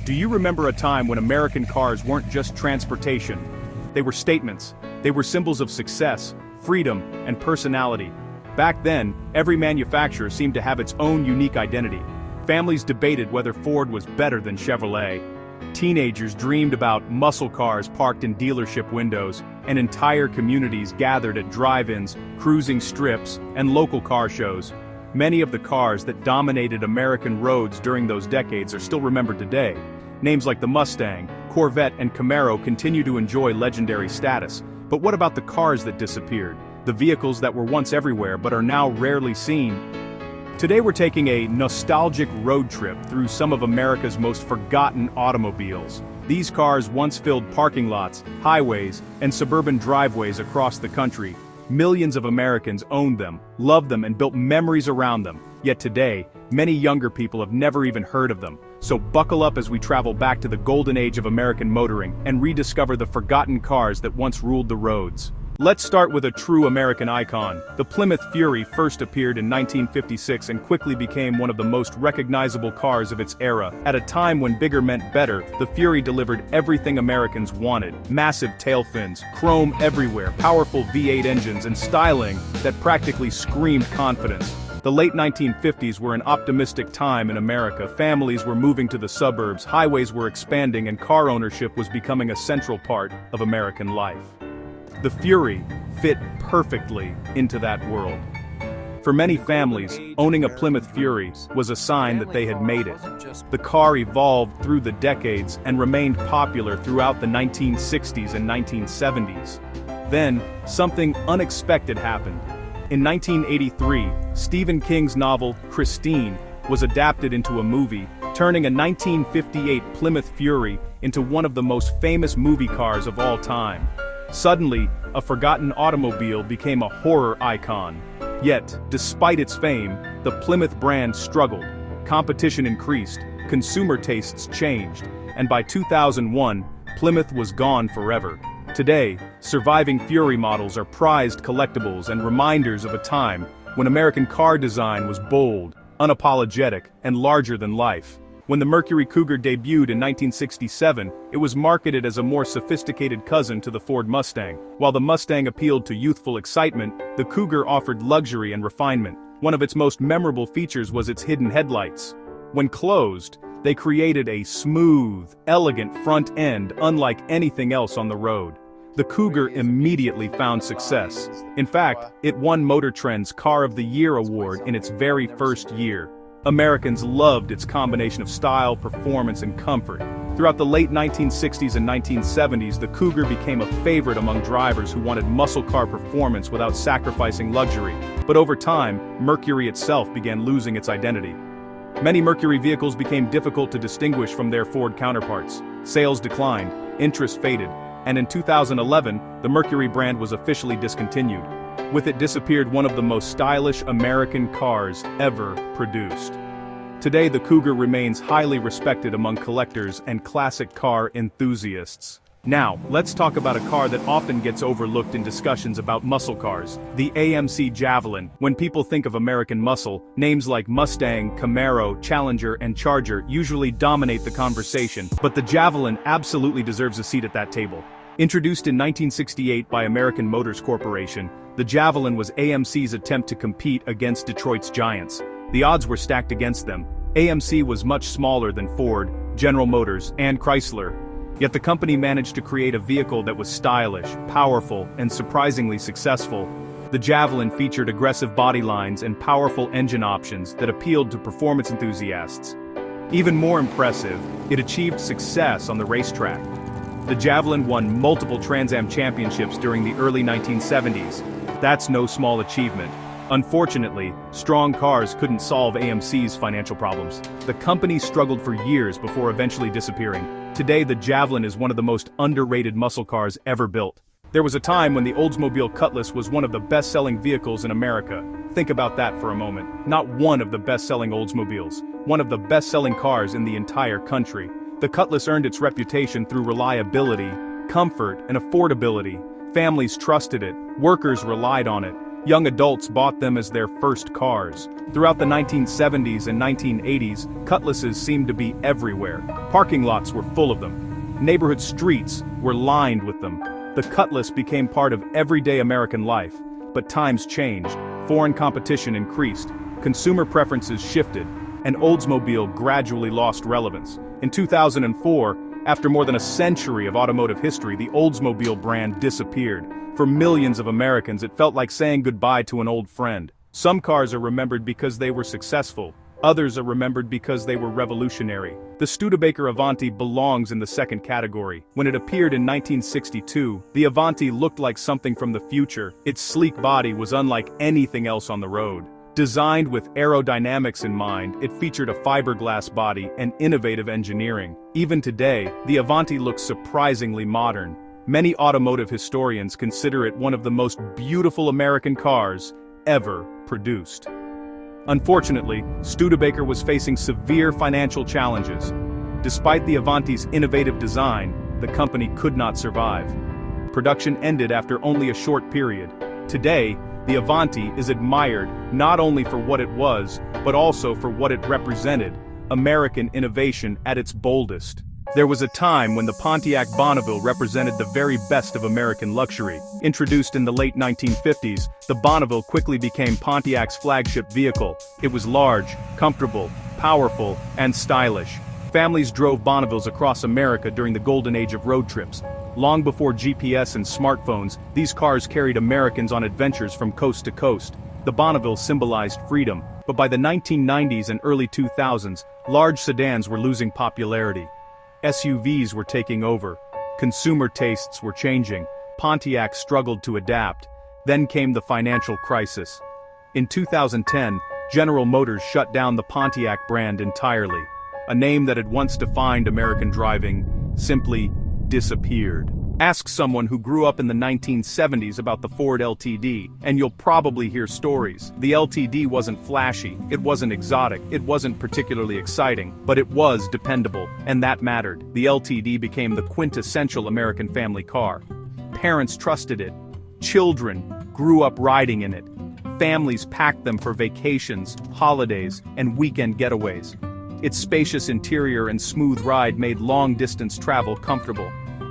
Do you remember a time when American cars weren't just transportation? They were statements. They were symbols of success, freedom, and personality. Back then, every manufacturer seemed to have its own unique identity. Families debated whether Ford was better than Chevrolet. Teenagers dreamed about muscle cars parked in dealership windows, and entire communities gathered at drive-ins, cruising strips, and local car shows. Many of the cars that dominated American roads during those decades are still remembered today. Names like the Mustang, Corvette, and Camaro continue to enjoy legendary status. But what about the cars that disappeared? The vehicles that were once everywhere but are now rarely seen? Today we're taking a nostalgic road trip through some of America's most forgotten automobiles. These cars once filled parking lots, highways, and suburban driveways across the country. Millions of Americans owned them, loved them, and built memories around them. Yet today, many younger people have never even heard of them. So buckle up as we travel back to the golden age of American motoring and rediscover the forgotten cars that once ruled the roads. Let's start with a true American icon. The Plymouth Fury first appeared in 1956 and quickly became one of the most recognizable cars of its era. At a time when bigger meant better, the Fury delivered everything Americans wanted. Massive tail fins, chrome everywhere, powerful V8 engines, and styling that practically screamed confidence. The late 1950s were an optimistic time in America. Families were moving to the suburbs, highways were expanding, and car ownership was becoming a central part of American life. The Fury fit perfectly into that world. For many families, owning a Plymouth Fury was a sign that they had made it. The car evolved through the decades and remained popular throughout the 1960s and 1970s. Then, something unexpected happened. In 1983, Stephen King's novel, Christine, was adapted into a movie, turning a 1958 Plymouth Fury into one of the most famous movie cars of all time. Suddenly, a forgotten automobile became a horror icon. Yet, despite its fame, the Plymouth brand struggled. Competition increased, consumer tastes changed, and by 2001, Plymouth was gone forever. Today, surviving Fury models are prized collectibles and reminders of a time when American car design was bold, unapologetic, and larger than life. When the Mercury Cougar debuted in 1967, it was marketed as a more sophisticated cousin to the Ford Mustang. While the Mustang appealed to youthful excitement, the Cougar offered luxury and refinement. One of its most memorable features was its hidden headlights. When closed, they created a smooth, elegant front end unlike anything else on the road. The Cougar immediately found success. In fact, it won Motor Trend's Car of the Year award in its very first year. Americans loved its combination of style, performance, and comfort. Throughout the late 1960s and 1970s, the Cougar became a favorite among drivers who wanted muscle car performance without sacrificing luxury. But over time, Mercury itself began losing its identity. Many Mercury vehicles became difficult to distinguish from their Ford counterparts. Sales declined, interest faded, and in 2011, the Mercury brand was officially discontinued. With it disappeared one of the most stylish American cars ever produced. Today the Cougar remains highly respected among collectors and classic car enthusiasts. Now, let's talk about a car that often gets overlooked in discussions about muscle cars, the AMC Javelin. When people think of American muscle, names like Mustang, Camaro, Challenger, and Charger usually dominate the conversation, but the Javelin absolutely deserves a seat at that table. Introduced in 1968 by American Motors Corporation, the Javelin was AMC's attempt to compete against Detroit's giants. The odds were stacked against them. AMC was much smaller than Ford, General Motors, and Chrysler. Yet the company managed to create a vehicle that was stylish, powerful, and surprisingly successful. The Javelin featured aggressive body lines and powerful engine options that appealed to performance enthusiasts. Even more impressive, it achieved success on the racetrack. The Javelin won multiple Trans Am championships during the early 1970s. That's no small achievement. Unfortunately, strong cars couldn't solve AMC's financial problems. The company struggled for years before eventually disappearing. Today the Javelin is one of the most underrated muscle cars ever built. There was a time when the Oldsmobile Cutlass was one of the best-selling vehicles in America. Think about that for a moment. Not one of the best-selling Oldsmobiles, one of the best-selling cars in the entire country. The Cutlass earned its reputation through reliability, comfort, and affordability. Families trusted it, workers relied on it, Young adults bought them as their first cars. Throughout the 1970s and 1980s, Cutlasses seemed to be everywhere. Parking lots were full of them. Neighborhood streets were lined with them. The Cutlass became part of everyday American life. But times changed, foreign competition increased, consumer preferences shifted, and Oldsmobile gradually lost relevance. In 2004, after more than a century of automotive history, the Oldsmobile brand disappeared. For millions of Americans, it felt like saying goodbye to an old friend. Some cars are remembered because they were successful. Others are remembered because they were revolutionary. The Studebaker Avanti belongs in the second category. When it appeared in 1962, the Avanti looked like something from the future. Its sleek body was unlike anything else on the road. Designed with aerodynamics in mind, it featured a fiberglass body and innovative engineering. Even today, the Avanti looks surprisingly modern. Many automotive historians consider it one of the most beautiful American cars ever produced. Unfortunately, Studebaker was facing severe financial challenges. Despite the Avanti's innovative design, the company could not survive. Production ended after only a short period. Today, the Avanti is admired not only for what it was, but also for what it represented: American innovation at its boldest. There was a time when the Pontiac Bonneville represented the very best of American luxury. Introduced in the late 1950s, the Bonneville quickly became Pontiac's flagship vehicle. It was large, comfortable, powerful, and stylish. Families drove Bonnevilles across America during the golden age of road trips. Long before GPS and smartphones, these cars carried Americans on adventures from coast to coast. The Bonneville symbolized freedom, but by the 1990s and early 2000s, large sedans were losing popularity. SUVs were taking over. Consumer tastes were changing. Pontiac struggled to adapt. Then came the financial crisis. In 2010, General Motors shut down the Pontiac brand entirely. A name that had once defined American driving simply disappeared. Ask someone who grew up in the 1970s about the Ford LTD, and you'll probably hear stories. The LTD wasn't flashy, it wasn't exotic, it wasn't particularly exciting, but it was dependable, and that mattered. The LTD became the quintessential American family car. Parents trusted it. Children grew up riding in it. Families packed them for vacations, holidays, and weekend getaways. Its spacious interior and smooth ride made long-distance travel comfortable.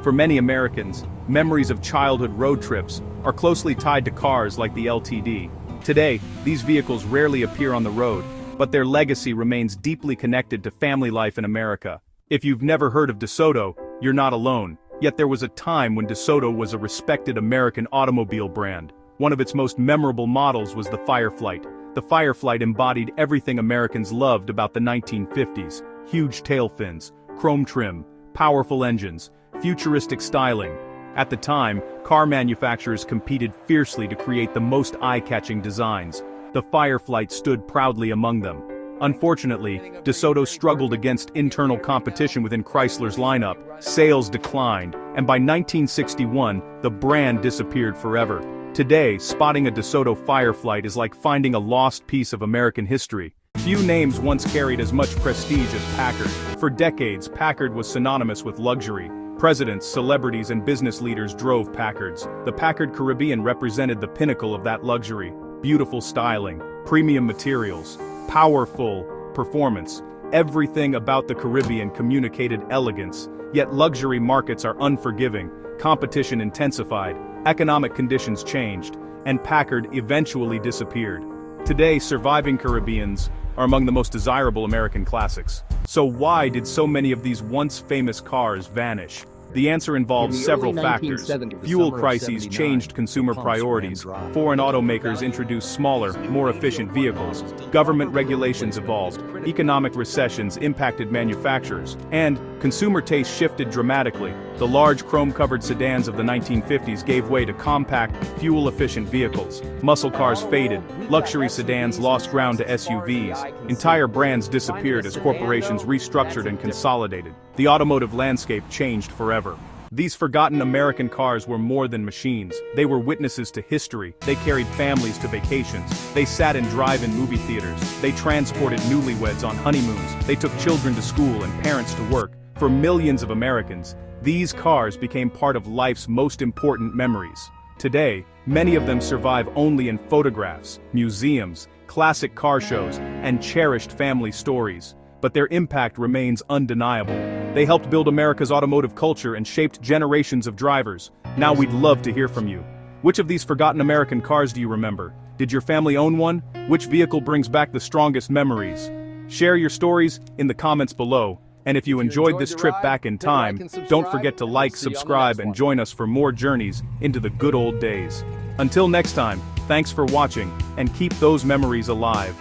For many Americans, memories of childhood road trips are closely tied to cars like the LTD. Today, these vehicles rarely appear on the road, but their legacy remains deeply connected to family life in America. If you've never heard of DeSoto, you're not alone. Yet there was a time when DeSoto was a respected American automobile brand. One of its most memorable models was the Fireflight. The Fireflight embodied everything Americans loved about the 1950s: huge tail fins, chrome trim, powerful engines, futuristic styling. At the time, car manufacturers competed fiercely to create the most eye-catching designs. The Fireflight stood proudly among them. Unfortunately, DeSoto struggled against internal competition within Chrysler's lineup. Sales declined, and by 1961, the brand disappeared forever. Today, spotting a DeSoto Fireflight is like finding a lost piece of American history. Few names once carried as much prestige as Packard. For decades, Packard was synonymous with luxury. Presidents, celebrities, and business leaders drove Packards. The Packard Caribbean represented the pinnacle of that luxury. Beautiful styling, premium materials, powerful performance. Everything about the Caribbean communicated elegance, yet luxury markets are unforgiving. Competition intensified, economic conditions changed, and Packard eventually disappeared. Today, surviving Caribbeans are among the most desirable American classics. So why did so many of these once famous cars vanish? The answer involves several factors. Fuel crises changed consumer priorities. Foreign automakers introduced smaller, more efficient vehicles. Government regulations evolved. Economic recessions impacted manufacturers. And consumer taste shifted dramatically. The large chrome-covered sedans of the 1950s gave way to compact, fuel-efficient vehicles. Muscle cars faded. Luxury sedans lost ground to SUVs. Entire brands disappeared as corporations restructured and consolidated. The automotive landscape changed forever. These forgotten American cars were more than machines. They were witnesses to history. They carried families to vacations. They sat in drive-in movie theaters. They transported newlyweds on honeymoons. They took children to school and parents to work. For millions of Americans, these cars became part of life's most important memories. Today, many of them survive only in photographs, museums, classic car shows, and cherished family stories. But their impact remains undeniable. They helped build America's automotive culture and shaped generations of drivers. Now we'd love to hear from you. Which of these forgotten American cars do you remember? Did your family own one? Which vehicle brings back the strongest memories? Share your stories in the comments below. And if you enjoyed this trip back in time, don't forget to like, subscribe, and join us for more journeys into the good old days. Until next time, thanks for watching, and keep those memories alive.